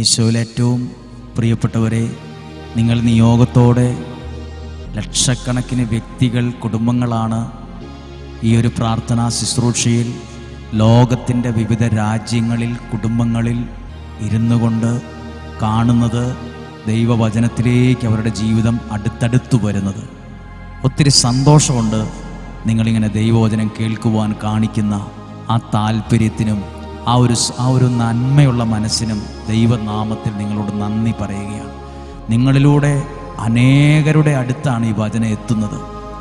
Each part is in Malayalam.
ഈശോയിൽ ഏറ്റവും പ്രിയപ്പെട്ടവരെ, നിങ്ങൾ നിയോഗത്തോടെ ലക്ഷക്കണക്കിന് വ്യക്തികൾ, കുടുംബങ്ങളാണ് ഈ ഒരു പ്രാർത്ഥനാ ശുശ്രൂഷയിൽ ലോകത്തിൻ്റെ വിവിധ രാജ്യങ്ങളിൽ, കുടുംബങ്ങളിൽ ഇരുന്നു കൊണ്ട് കാണുന്നത്. ദൈവവചനത്തിലേക്ക് അവരുടെ ജീവിതം അടുത്തടുത്തു വരുന്നത്. ഒത്തിരി സന്തോഷമുണ്ട് നിങ്ങളിങ്ങനെ ദൈവവചനം കേൾക്കുവാൻ കാണിക്കുന്ന ആ താല്പര്യത്തിനും ആ ഒരു നന്മയുള്ള മനസ്സിനും ദൈവനാമത്തിൽ നിങ്ങളോട് നന്ദി പറയുകയാണ്. നിങ്ങളിലൂടെ അനേകരുടെ അടുത്താണ് ഈ വചനം എത്തുന്നത്.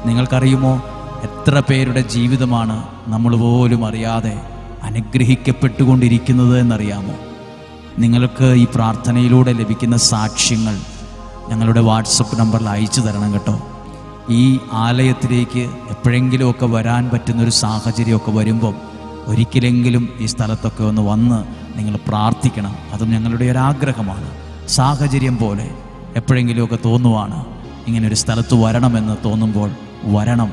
നിങ്ങൾക്കറിയുമോ എത്ര പേരുടെ ജീവിതമാണ് നമ്മൾ പോലും അറിയാതെ അനുഗ്രഹിക്കപ്പെട്ടുകൊണ്ടിരിക്കുന്നത് എന്നറിയാമോ? നിങ്ങൾക്ക് ഈ പ്രാർത്ഥനയിലൂടെ ലഭിക്കുന്ന സാക്ഷ്യങ്ങൾ ഞങ്ങളുടെ വാട്സപ്പ് നമ്പറിൽ അയച്ചു തരണം കേട്ടോ. ഈ ആലയത്തിലേക്ക് എപ്പോഴെങ്കിലുമൊക്കെ വരാൻ പറ്റുന്നൊരു സാഹചര്യമൊക്കെ വരുമ്പം ഒരിക്കലെങ്കിലും ഈ സ്ഥലത്തൊക്കെ ഒന്ന് വന്ന് നിങ്ങൾ പ്രാർത്ഥിക്കണം. അതും ഞങ്ങളുടെ ഒരാഗ്രഹമാണ്. സാഹചര്യം പോലെ എപ്പോഴെങ്കിലുമൊക്കെ തോന്നുവാണ് ഇങ്ങനൊരു സ്ഥലത്ത് വരണമെന്ന് തോന്നുമ്പോൾ വരണം.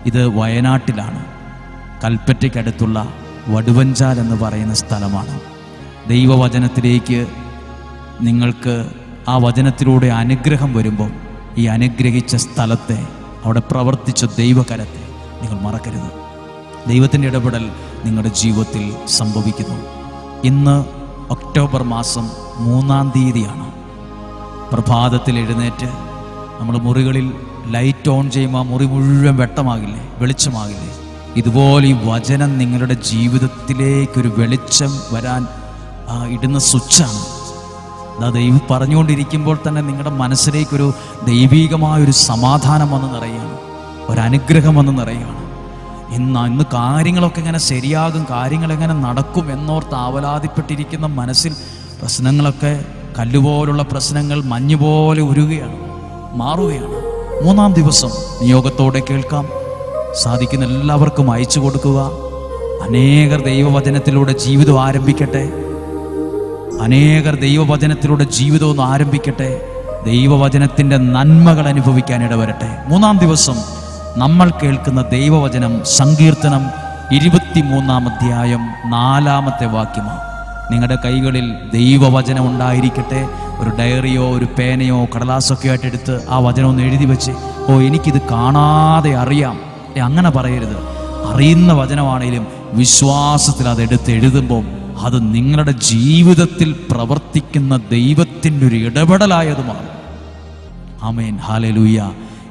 ഇത് വയനാട്ടിലാണ്, കൽപ്പറ്റയ്ക്കടുത്തുള്ള വടുവഞ്ചാൽ എന്ന് പറയുന്ന സ്ഥലമാണ്. ദൈവവചനത്തിലേക്ക് നിങ്ങൾക്ക് ആ വചനത്തിലൂടെ അനുഗ്രഹം വരുമ്പോൾ ഈ അനുഗ്രഹിച്ച സ്ഥലത്തെ, അവിടെ പ്രവർത്തിച്ച ദൈവകരത്തെ നിങ്ങൾ മറക്കരുത്. ദൈവത്തിൻ്റെ ഇടപെടൽ നിങ്ങളുടെ ജീവിതത്തിൽ സംഭവിക്കുന്നു. ഇന്ന് ഒക്ടോബർ മാസം 3-ാം തീയതിയാണ്. പ്രഭാതത്തിൽ എഴുന്നേറ്റ് നമ്മൾ മുറികളിൽ ലൈറ്റ് ഓൺ ചെയ്യുമ്പോൾ മുറി മുഴുവൻ വെട്ടമാകില്ലേ, വെളിച്ചമാകില്ലേ? ഇതുപോലെ ഈ വചനം നിങ്ങളുടെ ജീവിതത്തിലേക്കൊരു വെളിച്ചം വരാൻ ഇടുന്ന സ്വിച്ചാണ്. ദൈവം പറഞ്ഞുകൊണ്ടിരിക്കുമ്പോൾ തന്നെ നിങ്ങളുടെ മനസ്സിലേക്കൊരു ദൈവീകമായൊരു സമാധാനം വന്ന് നിറയുകയാണ്, ഒരനുഗ്രഹം വന്ന് നിറയുകയാണ്. ഇന്ന് കാര്യങ്ങളൊക്കെ എങ്ങനെ ശരിയാകും, കാര്യങ്ങളെങ്ങനെ നടക്കും എന്നോർത്ത് ആവലാതിപ്പെട്ടിരിക്കുന്ന മനസ്സിൽ പ്രശ്നങ്ങളൊക്കെ, കല്ലുപോലുള്ള പ്രശ്നങ്ങൾ മഞ്ഞുപോലെ ഉരുകയാണ്, മാറുകയാണ്. 3-ാം ദിവസം നിയോഗത്തോടെ കേൾക്കാം. സാധിക്കുന്ന എല്ലാവർക്കും അയച്ചു കൊടുക്കുക. അനേകർ ദൈവവചനത്തിലൂടെ ജീവിതം ആരംഭിക്കട്ടെ. അനേകർ ദൈവവചനത്തിലൂടെ ജീവിതം ഒന്ന് ആരംഭിക്കട്ടെ. ദൈവവചനത്തിൻ്റെ നന്മകൾ അനുഭവിക്കാൻ ഇടവരട്ടെ. 3-ാം ദിവസം നമ്മൾ കേൾക്കുന്ന ദൈവവചനം സങ്കീർത്തനം 23-ാം അധ്യായം 4-ാമത്തെ വാക്യമാണ്. നിങ്ങളുടെ കൈകളിൽ ദൈവവചനം ഉണ്ടായിരിക്കട്ടെ. ഒരു ഡയറിയോ ഒരു പേനയോ കടലാസൊക്കെ ആയിട്ട് എടുത്ത് ആ വചനം ഒന്ന് എഴുതി വെച്ച്, എനിക്കിത് കാണാതെ അറിയാം, അങ്ങനെ പറയരുത്. അറിയുന്ന വചനമാണെങ്കിലും വിശ്വാസത്തിൽ അതെടുത്ത് എഴുതുമ്പോൾ അത് നിങ്ങളുടെ ജീവിതത്തിൽ പ്രവർത്തിക്കുന്ന ദൈവത്തിൻ്റെ ഒരു ഇടപെടലായതുമാണ്. ആമേൻ, ഹല്ലേലൂയ.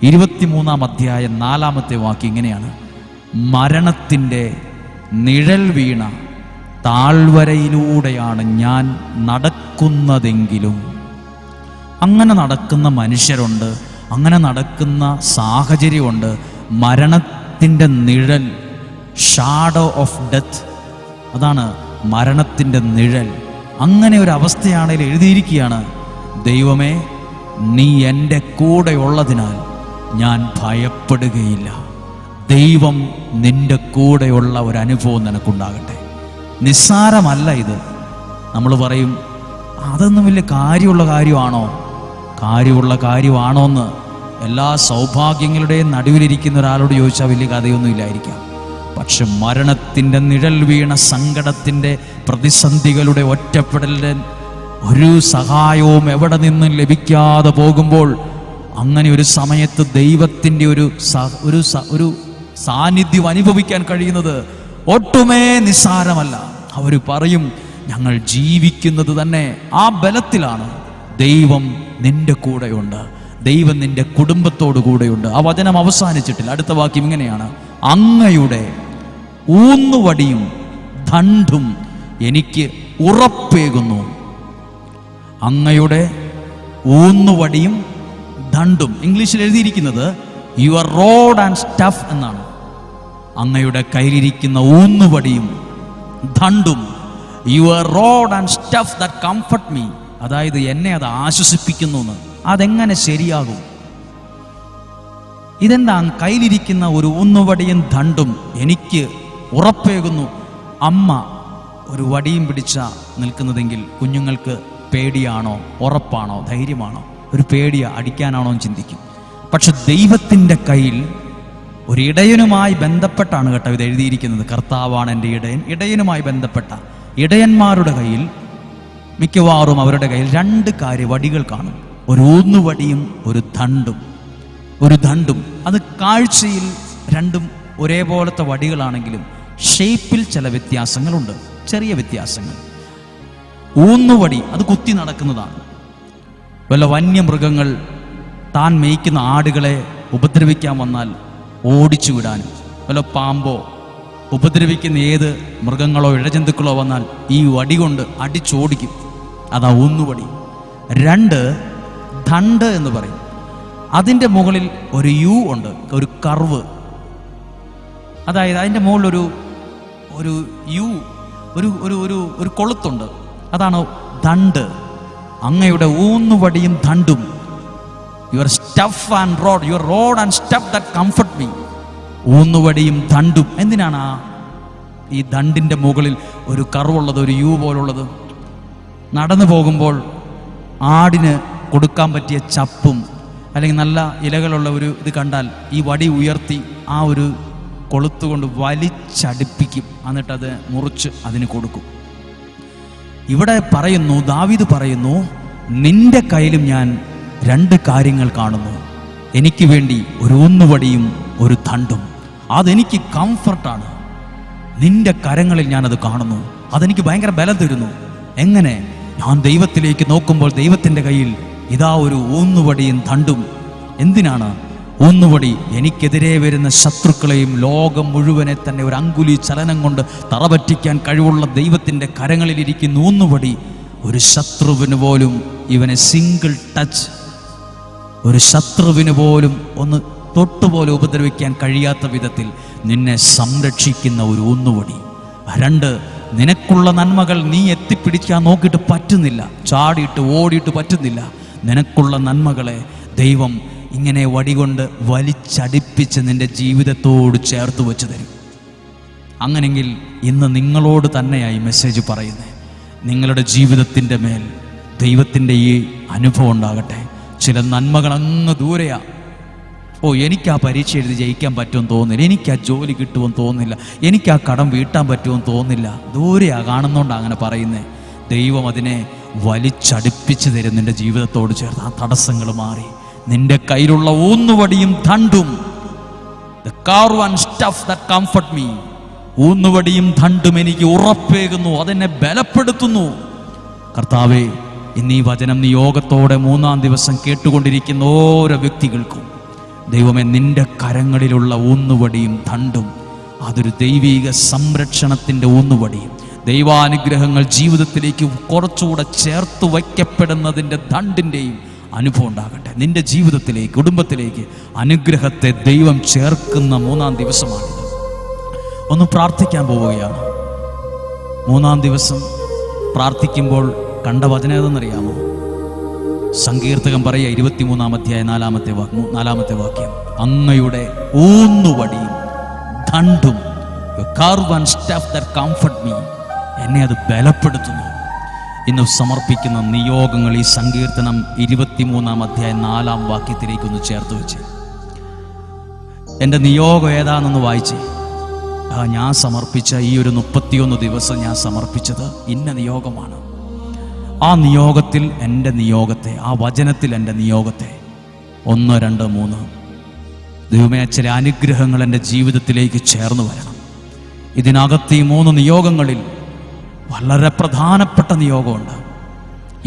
23-ാം അധ്യായം 4-ാമത്തെ വാക്യം ഇങ്ങനെയാണ്: മരണത്തിൻ്റെ നിഴൽ വീണ താഴ്വരയിലൂടെയാണ് ഞാൻ നടക്കുന്നതെങ്കിലും. അങ്ങനെ നടക്കുന്ന മനുഷ്യരുണ്ട്, അങ്ങനെ നടക്കുന്ന സാഹചര്യമുണ്ട്. മരണത്തിൻ്റെ നിഴൽ, ഷാഡോ ഓഫ് ഡെത്ത്, അതാണ് മരണത്തിൻ്റെ നിഴൽ. അങ്ങനെ ഒരു അവസ്ഥയാണെങ്കിൽ എഴുതിയിരിക്കുകയാണ്, ദൈവമേ നീ എൻ്റെ കൂടെ ഉള്ളതിനാൽ ഞാൻ ഭയപ്പെടുകയില്ല. ദൈവം നിൻ്റെ കൂടെയുള്ള ഒരു അനുഭവം നിനക്കുണ്ടാകട്ടെ. നിസ്സാരമല്ല ഇത്. നമ്മൾ പറയും അതൊന്നും വലിയ കാര്യമുള്ള കാര്യമാണോ? കാര്യമുള്ള കാര്യമാണോ എന്ന് എല്ലാ സൗഭാഗ്യങ്ങളുടെയും നടുവിലിരിക്കുന്ന ഒരാളോട് ചോദിച്ചാൽ വലിയ കഥയൊന്നും ഇല്ലായിരിക്കാം. പക്ഷെ മരണത്തിൻ്റെ നിഴൽ വീണ സങ്കടത്തിൻ്റെ, പ്രതിസന്ധികളുടെ, ഒറ്റപ്പെടലിൻ്റെ ഒരു സഹായവും എവിടെ നിന്നും ലഭിക്കാതെ പോകുമ്പോൾ അങ്ങനെ ഒരു സമയത്ത് ദൈവത്തിൻ്റെ ഒരു സാന്നിധ്യം അനുഭവിക്കാൻ കഴിയുന്നത് ഒട്ടുമേ നിസ്സാരമല്ല. അവർ പറയും, ഞങ്ങൾ ജീവിക്കുന്നത് തന്നെ ആ ബലത്തിലാണ്. ദൈവം നിന്റെ കൂടെയുണ്ട്, ദൈവം നിന്റെ കുടുംബത്തോടു കൂടെയുണ്ട്. ആ വചനം അവസാനിച്ചിട്ടില്ല. അടുത്ത വാക്യം ഇങ്ങനെയാണ്: അങ്ങയുടെ ഊന്നുവടിയും ദണ്ഡും എനിക്ക് ഉറപ്പേകുന്നു. അങ്ങയുടെ ഊന്നുവടിയും ദണ്ഡും, ഇംഗ്ലീഷിൽ എഴുതിയിരിക്കുന്നത് യുവർ റോഡ് ആൻഡ് സ്റ്റഫ് എന്നാണ്. അങ്ങയുടെ കയ്യിലിരിക്കുന്ന ഊന്നുവടിയും ദണ്ഡും, your rod and stuff that comfort me, അതായത് എന്നെ അത് ആശ്വസിപ്പിക്കുന്നു എന്ന്. അതെങ്ങനെ ശരിയാകും? ഇതെന്താ? കയ്യിലിരിക്കുന്ന ഒരു ഊന്നുവടിയും ദണ്ഡും എനിക്ക് ഉറപ്പേകുന്നു. അമ്മ ഒരു വടിയും പിടിച്ച നിൽക്കുന്നതെങ്കിൽ കുഞ്ഞുങ്ങൾക്ക് പേടിയാണോ, ഉറപ്പാണോ, ധൈര്യമാണോ? ഒരു പേടിയാ, അടിക്കാനാണോ എന്ന് ചിന്തിക്കും. പക്ഷെ ദൈവത്തിൻ്റെ കയ്യിൽ ഒരു ഇടയനുമായി ബന്ധപ്പെട്ടാണ് കേട്ടോ ഇത് എഴുതിയിരിക്കുന്നത്. കർത്താവാണ് എൻ്റെ ഇടയൻ. ഇടയനുമായി ബന്ധപ്പെട്ട ഇടയന്മാരുടെ കയ്യിൽ മിക്കവാറും അവരുടെ കയ്യിൽ 2 വടികൾ കാണും. ഒരു ഊന്നുവടിയും ഒരു ദണ്ഡും. അത് കാഴ്ചയിൽ രണ്ടും ഒരേപോലത്തെ വടികളാണെങ്കിലും ഷേപ്പിൽ ചില വ്യത്യാസങ്ങളുണ്ട്, ചെറിയ വ്യത്യാസങ്ങൾ. ഊന്നുവടി അത് കുത്തി നടക്കുന്നതാണ്. വല്ല വന്യമൃഗങ്ങൾ താൻ മേയ്ക്കുന്ന ആടുകളെ ഉപദ്രവിക്കാൻ വന്നാൽ ഓടിച്ചു വിടാനും, വല്ല പാമ്പോ ഉപദ്രവിക്കുന്ന ഏത് മൃഗങ്ങളോ ഇഴജന്തുക്കളോ വന്നാൽ ഈ വടി കൊണ്ട് അടിച്ചോടിക്കും. അതാ ഊന്നുവടി. 2 ദണ്ഡ് എന്ന് പറയും. അതിൻ്റെ മുകളിൽ ഒരു യു ഉണ്ട്, ഒരു കർവ്. അതായത് അതിൻ്റെ മുകളിൽ ഒരു യു, ഒരു കൊളുത്തുണ്ട്. അതാണ് ദണ്ഡ്. അങ്ങയുടെ ഊന്നുവടിയും ദണ്ഡും, your stuff and rod, your rod and stuff that comfort me. ഊന്നുവടിയും ദണ്ഡും. എന്തിനാണ് ഈ ദണ്ഡിൻ്റെ മുകളിൽ ഒരു കർവുള്ളത്, ഒരു യു പോലുള്ളത്? നടന്നു പോകുമ്പോൾ ആടിന് കൊടുക്കാൻ പറ്റിയ ചപ്പും അല്ലെങ്കിൽ നല്ല ഇലകളുള്ള ഒരു ഇത് കണ്ടാൽ ഈ വടി ഉയർത്തി ആ ഒരു കൊളുത്തുകൊണ്ട് വലിച്ചടിപ്പിക്കും, എന്നിട്ടത് മുറിച്ച് അതിന് കൊടുക്കും. ഇവിടെ പറയുന്നു, ദാവീദ് പറയുന്നു, നിന്റെ കയ്യിലും ഞാൻ 2 കാര്യങ്ങൾ കാണുന്നു. എനിക്ക് വേണ്ടി ഒരു ഊന്നുവടിയും ഒരു ദണ്ഡും. അതെനിക്ക് കംഫർട്ടാണ്. നിന്റെ കരങ്ങളിൽ ഞാനത് കാണുന്നു. അതെനിക്ക് ഭയങ്കര ബലം തരുന്നു. എങ്ങനെ? ഞാൻ ദൈവത്തിലേക്ക് നോക്കുമ്പോൾ ദൈവത്തിൻ്റെ കയ്യിൽ ഇതാ ഒരു ഊന്നുവടിയും ദണ്ഡും. എന്തിനാണ് ഊന്നുവടി? എനിക്കെതിരെ വരുന്ന ശത്രുക്കളെയും ലോകം മുഴുവനെ തന്നെ ഒരു അങ്കുലി ചലനം കൊണ്ട് തറപറ്റിക്കാൻ കഴിവുള്ള ദൈവത്തിൻ്റെ കരങ്ങളിലിരിക്കുന്ന ഊന്നുവടി. ഒരു ശത്രുവിന് പോലും ഇവനെ സിംഗിൾ ടച്ച്, ഒരു ശത്രുവിന് പോലും ഒന്ന് തൊട്ടുപോലെ ഉപദ്രവിക്കാൻ കഴിയാത്ത വിധത്തിൽ നിന്നെ സംരക്ഷിക്കുന്ന ഒരു ഊന്നുവടി. 2 നിനക്കുള്ള നന്മകൾ നീ എത്തിപ്പിടിക്കാൻ നോക്കിയിട്ട് പറ്റുന്നില്ല, ചാടിയിട്ട് ഓടിയിട്ട് പറ്റുന്നില്ല. നിനക്കുള്ള നന്മകളെ ദൈവം ഇങ്ങനെ വടികൊണ്ട് വലിച്ചടിപ്പിച്ച് നിന്റെ ജീവിതത്തോട് ചേർത്ത് വെച്ച് തരും. അങ്ങനെങ്കിൽ ഇന്ന് നിങ്ങളോട് തന്നെയായി മെസ്സേജ് പറയുന്നത്, നിങ്ങളുടെ ജീവിതത്തിൻ്റെ മേൽ ദൈവത്തിൻ്റെ ഈ അനുഭവം ഉണ്ടാകട്ടെ. ചില നന്മകൾ അങ്ങ് ദൂരെയാ. എനിക്ക് ആ പരീക്ഷ എഴുതി ജയിക്കാൻ പറ്റുമെന്ന് തോന്നുന്നില്ല, എനിക്ക് ആ ജോലി കിട്ടുമെന്ന് തോന്നുന്നില്ല, എനിക്ക് ആ കടം വീട്ടാൻ പറ്റുമെന്ന് തോന്നുന്നില്ല. ദൂരെയാ കാണുന്നോണ്ടാണ് അങ്ങനെ പറയുന്നത്. ദൈവം അതിനെ വലിച്ചടിപ്പിച്ച് തരും നിന്റെ ജീവിതത്തോട് ചേർത്ത്. ആ തടസ്സങ്ങൾ മാറി നിന്റെ കയ്യിലുള്ള ഊന്നുവടിയും ദണ്ഡും, the carve and stuff that comfort me. ഊന്നുവടിയും ദണ്ഡും എനിക്ക് ഉറപ്പേകുന്നു, അതെന്നെ ബലപ്പെടുത്തുന്നു. കർത്താവേ, ഇന്ന് ഈ വചനം നിയോഗത്തോടെ 3-ാം ദിവസം കേട്ടുകൊണ്ടിരിക്കുന്ന ഓരോ വ്യക്തികൾക്കും ദൈവമേ, നിന്റെ കരങ്ങളിലുള്ള ഊന്നുവടിയും ദണ്ഡും അതൊരു ദൈവിക സംരക്ഷണത്തിൻ്റെ ഊന്നുവടിയും, ദൈവാനുഗ്രഹങ്ങൾ ജീവിതത്തിലേക്ക് കുറച്ചുകൂടെ ചേർത്ത് വയ്ക്കപ്പെടുന്നതിൻ്റെ ദണ്ഡിൻ്റെയും അനുഭവം ഉണ്ടാകട്ടെ. നിന്റെ ജീവിതത്തിലേക്ക്, കുടുംബത്തിലേക്ക് അനുഗ്രഹത്തെ ദൈവം ചേർക്കുന്ന 3-ാം ദിവസമാണിത്. ഒന്ന് പ്രാർത്ഥിക്കാൻ പോവുകയാണ്. 3-ാം ദിവസം പ്രാർത്ഥിക്കുമ്പോൾ കണ്ട വചനം ഏതെന്നറിയാമോ? സങ്കീർത്തകൻ പറയുക, 23-ാം അധ്യായം 4-ാമത്തെ വാക്യം, അങ്ങയുടെ ഊന്നുവടിയും ദണ്ഡും, carve and stuff that comfort me, എന്നെ അത് ബലപ്പെടുത്തുന്നു. ഇന്ന് സമർപ്പിക്കുന്ന നിയോഗങ്ങൾ ഈ സങ്കീർത്തനം 23-ാം അധ്യായം 4-ാം വാക്യത്തിലേക്ക് ഒന്ന് ചേർത്ത് വെച്ച്, എൻ്റെ നിയോഗം ഏതാണെന്ന് വായിച്ച്, ഞാൻ സമർപ്പിച്ച ഈ ഒരു 31 ദിവസം ഞാൻ സമർപ്പിച്ചത് ഇന്ന നിയോഗമാണ്. ആ നിയോഗത്തിൽ എൻ്റെ നിയോഗത്തെ, ആ വചനത്തിൽ എൻ്റെ നിയോഗത്തെ 1, 2, 3 ദൈവമേ, ചില അനുഗ്രഹങ്ങൾ എൻ്റെ ജീവിതത്തിലേക്ക് ചേർന്ന് വരണം. ഇതിനകത്ത് ഈ 3 നിയോഗങ്ങളിൽ വളരെ പ്രധാനപ്പെട്ട നിയോഗമുണ്ട്.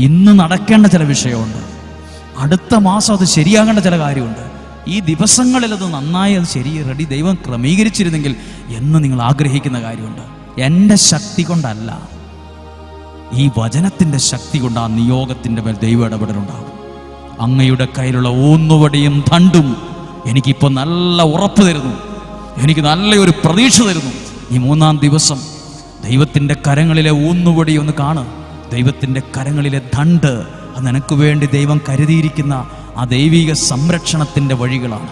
ഇന്ന് നടക്കേണ്ട ചില വിഷയമുണ്ട്, അടുത്ത മാസം അത് ശരിയാകേണ്ട ചില കാര്യമുണ്ട്. ഈ ദിവസങ്ങളിൽ അത് നന്നായി അത് റെഡി ദൈവം ക്രമീകരിച്ചിരുന്നെങ്കിൽ എന്ന് നിങ്ങൾ ആഗ്രഹിക്കുന്ന കാര്യമുണ്ട്. എൻ്റെ ശക്തി കൊണ്ടല്ല, ഈ വചനത്തിൻ്റെ ശക്തി കൊണ്ട് ആ നിയോഗത്തിൻ്റെ മേൽ ദൈവ ഇടപെടലുണ്ടാകും. അങ്ങയുടെ കയ്യിലുള്ള ഊന്നുവടിയും ദണ്ഡും എനിക്കിപ്പോൾ നല്ല ഉറപ്പ് തരുന്നു, എനിക്ക് നല്ലൊരു പ്രതീക്ഷ തരുന്നു. ഈ 3-ാം ദിവസം ദൈവത്തിൻ്റെ കരങ്ങളിലെ ഊന്നുവടി ഒന്ന് കാണുക, ദൈവത്തിൻ്റെ കരങ്ങളിലെ ദണ്ഡ്. അത് നിനക്ക് വേണ്ടി ദൈവം കരുതിയിരിക്കുന്ന ആ ദൈവിക സംരക്ഷണത്തിൻ്റെ വഴികളാണ്.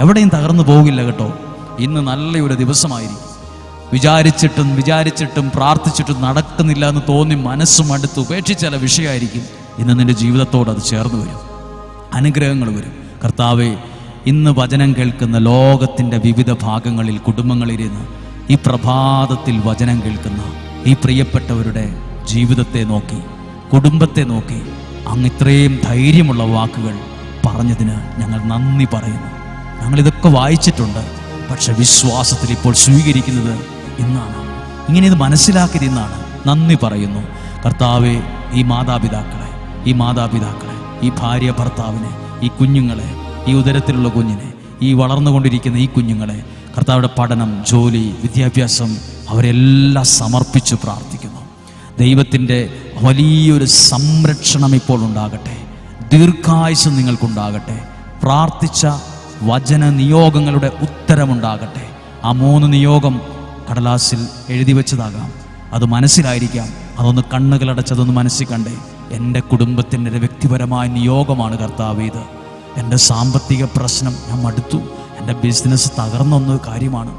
എവിടെയും തകർന്നു പോകില്ല കേട്ടോ. ഇന്ന് നല്ലൊരു ദിവസമായിരിക്കും. വിചാരിച്ചിട്ടും പ്രാർത്ഥിച്ചിട്ടും നടക്കുന്നില്ല എന്ന് തോന്നി മനസ്സും അടുത്ത് ഉപേക്ഷിച്ച ചില വിഷയമായിരിക്കും. ഇന്ന് നിന്റെ ജീവിതത്തോട് അത് ചേർന്ന് വരും, അനുഗ്രഹങ്ങൾ വരും. കർത്താവേ, ഇന്ന് വചനം കേൾക്കുന്ന ലോകത്തിൻ്റെ വിവിധ ഭാഗങ്ങളിൽ കുടുംബങ്ങളിലിരുന്ന് ഈ പ്രഭാതത്തിൽ വചനം കേൾക്കുന്ന ഈ പ്രിയപ്പെട്ടവരുടെ ജീവിതത്തെ നോക്കി കുടുംബത്തെ നോക്കി അങ്ങ് ഇത്രയും ധൈര്യമുള്ള വാക്കുകൾ പറഞ്ഞതിന് ഞങ്ങൾ നന്ദി പറയുന്നു. ഞങ്ങളിതൊക്കെ വായിച്ചിട്ടുണ്ട്, പക്ഷെ വിശ്വാസത്തിൽ ഇപ്പോൾ സ്വീകരിക്കുന്നത് ഇന്നാണ്. ഇങ്ങനെ ഇത് മനസ്സിലാക്കിയത് ഇന്നാണ്. നന്ദി പറയുന്നു കർത്താവേ. ഈ മാതാപിതാക്കളെ, ഈ ഭാര്യ ഭർത്താവിനെ, ഈ കുഞ്ഞുങ്ങളെ, ഈ ഉദരത്തിലുള്ള കുഞ്ഞിനെ, ഈ വളർന്നുകൊണ്ടിരിക്കുന്ന ഈ കുഞ്ഞുങ്ങളെ, കർത്താവിടെ പഠനം, ജോലി, വിദ്യാഭ്യാസം, അവരെല്ലാം സമർപ്പിച്ച് പ്രാർത്ഥിക്കുന്നു. ദൈവത്തിൻ്റെ വലിയൊരു സംരക്ഷണം ഇപ്പോൾ ഉണ്ടാകട്ടെ. ദീർഘായുസ് നിങ്ങൾക്കുണ്ടാകട്ടെ. പ്രാർത്ഥിച്ച വചന നിയോഗങ്ങളുടെ ഉത്തരമുണ്ടാകട്ടെ. ആ 3 നിയോഗം കടലാസിൽ എഴുതി വെച്ചതാകാം, അത് മനസ്സിലായിരിക്കാം. അതൊന്ന് കണ്ണുകളടച്ചതൊന്ന് മനസ്സിൽ കണ്ടേ. എൻ്റെ കുടുംബത്തിൻ്റെ വ്യക്തിപരമായ നിയോഗമാണ് കർത്താവ് ഇത്. എൻ്റെ സാമ്പത്തിക പ്രശ്നം, ഞാൻ മടുത്തു, എൻ്റെ ബിസിനസ് തകർന്നൊന്ന കാര്യമാണ്,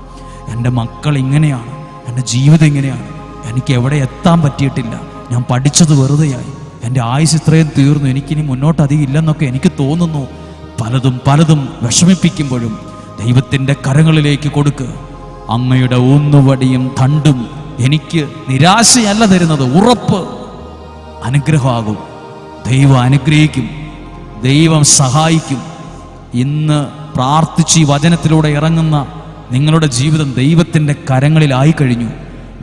എൻ്റെ മക്കൾ ഇങ്ങനെയാണ്, എൻ്റെ ജീവിതം ഇങ്ങനെയാണ്, എനിക്ക് എവിടെ എത്താൻ പറ്റിയിട്ടില്ല, ഞാൻ പഠിച്ചത് വെറുതെയായി, എൻ്റെ ആയുസ് ഇത്രയും തീർന്നു, എനിക്കിനി മുന്നോട്ട് അധികം ഇല്ലെന്നൊക്കെ എനിക്ക് തോന്നുന്നു. പലതും വിഷമിപ്പിക്കുമ്പോഴും ദൈവത്തിൻ്റെ കരങ്ങളിലേക്ക് കൊടുക്കുക. അങ്ങയുടെ ഊന്നുവടിയും തണ്ടും എനിക്ക് നിരാശയല്ല തരുന്നത്, ഉറപ്പ് അനുഗ്രഹമാകും. ദൈവം അനുഗ്രഹിക്കും, ദൈവം സഹായിക്കും. ഇന്ന് പ്രാർത്ഥിച്ച് ഈ വചനത്തിലൂടെ ഇറങ്ങുന്ന നിങ്ങളുടെ ജീവിതം ദൈവത്തിൻ്റെ കരങ്ങളിലായി കഴിഞ്ഞു.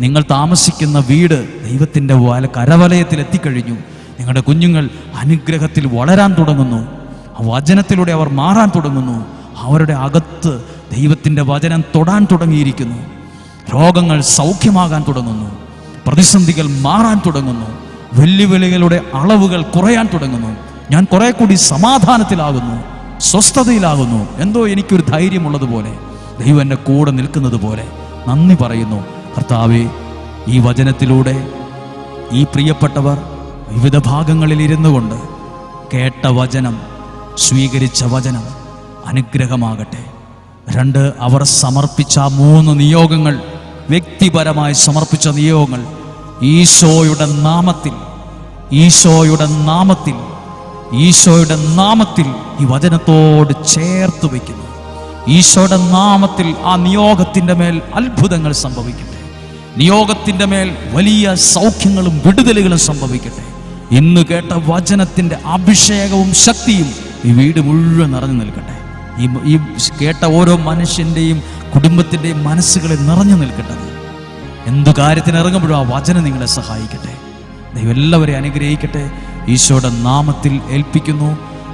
നിങ്ങൾ താമസിക്കുന്ന വീട് ദൈവത്തിൻ്റെ കരവലയത്തിൽ എത്തിക്കഴിഞ്ഞു. നിങ്ങളുടെ കുഞ്ഞുങ്ങൾ അനുഗ്രഹത്തിൽ വളരാൻ തുടങ്ങുന്നു. ആ വചനത്തിലൂടെ അവർ മാറാൻ തുടങ്ങുന്നു. അവരുടെ അകത്ത് ദൈവത്തിൻ്റെ വചനം തൊടാൻ തുടങ്ങിയിരിക്കുന്നു. രോഗങ്ങൾ സൗഖ്യമാകാൻ തുടങ്ങുന്നു. പ്രതിസന്ധികൾ മാറാൻ തുടങ്ങുന്നു. വെല്ലുവിളികളുടെ അളവുകൾ കുറയാൻ തുടങ്ങുന്നു. ഞാൻ കുറെ കൂടി സമാധാനത്തിലാകുന്നു, സ്വസ്ഥതയിലാകുന്നു. എന്തോ എനിക്കൊരു ധൈര്യമുള്ളതുപോലെ, ദൈവം എൻ്റെ കൂടെ നിൽക്കുന്നത് പോലെ നന്ദി പറയുന്നു. കർത്താവേ, ഈ വചനത്തിലൂടെ ഈ പ്രിയപ്പെട്ടവർ വിവിധ ഭാഗങ്ങളിൽ ഇരുന്നു കൊണ്ട് കേട്ട വചനം, സ്വീകരിച്ച വചനം അനുഗ്രഹമാകട്ടെ. 2, അവർ സമർപ്പിച്ച 3 നിയോഗങ്ങൾ, വ്യക്തിപരമായി സമർപ്പിച്ച നിയോഗങ്ങൾ ഈശോയുടെ നാമത്തിൽ ഈ വചനത്തോട് ചേർത്ത് വയ്ക്കുന്നു. ഈശോയുടെ നാമത്തിൽ ആ നിയോഗത്തിൻ്റെ മേൽ അത്ഭുതങ്ങൾ സംഭവിക്കട്ടെ. നിയോഗത്തിൻ്റെ മേൽ വലിയ സൗഖ്യങ്ങളും വിടുതലുകളും സംഭവിക്കട്ടെ. ഇന്ന് കേട്ട വചനത്തിൻ്റെ അഭിഷേകവും ശക്തിയും ഈ വീട് മുഴുവൻ നിറഞ്ഞു നിൽക്കട്ടെ. ഈ കേട്ട ഓരോ മനുഷ്യൻ്റെയും കുടുംബത്തിൻ്റെയും മനസ്സുകളിൽ നിറഞ്ഞു നിൽക്കട്ടെ. എന്തു കാര്യത്തിന് ഇറങ്ങുമ്പോഴും ആ വചനം നിങ്ങളെ സഹായിക്കട്ടെ. ദൈവം എല്ലാവരെയും അനുഗ്രഹിക്കട്ടെ. ഈശോയുടെ നാമത്തിൽ ഏൽപ്പിക്കുന്നു.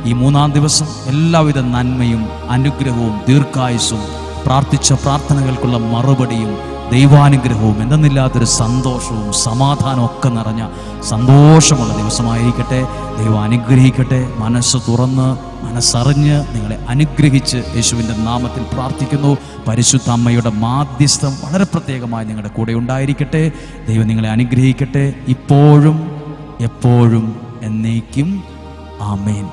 ഈ 3-ാം ദിവസം എല്ലാവിധ നന്മയും അനുഗ്രഹവും ദീർഘായുസ്സും പ്രാർത്ഥിച്ച പ്രാർത്ഥനകൾക്കുള്ള മറുപടിയും ദൈവാനുഗ്രഹവും എന്തെന്നില്ലാത്തൊരു സന്തോഷവും സമാധാനവും ഒക്കെ നിറഞ്ഞ സന്തോഷമുള്ള ദിവസമായിരിക്കട്ടെ. ദൈവം അനുഗ്രഹിക്കട്ടെ. മനസ്സ് തുറന്ന് മനസ്സറിഞ്ഞ് നിങ്ങളെ അനുഗ്രഹിച്ച് യേശുവിൻ്റെ നാമത്തിൽ പ്രാർത്ഥിക്കുന്നു. പരിശുദ്ധ അമ്മയുടെ മാധ്യസ്ഥം വളരെ പ്രത്യേകമായി നിങ്ങളുടെ കൂടെ ഉണ്ടായിരിക്കട്ടെ. ദൈവം നിങ്ങളെ അനുഗ്രഹിക്കട്ടെ, ഇപ്പോഴും എപ്പോഴും എന്നേക്കും. ആമേൻ.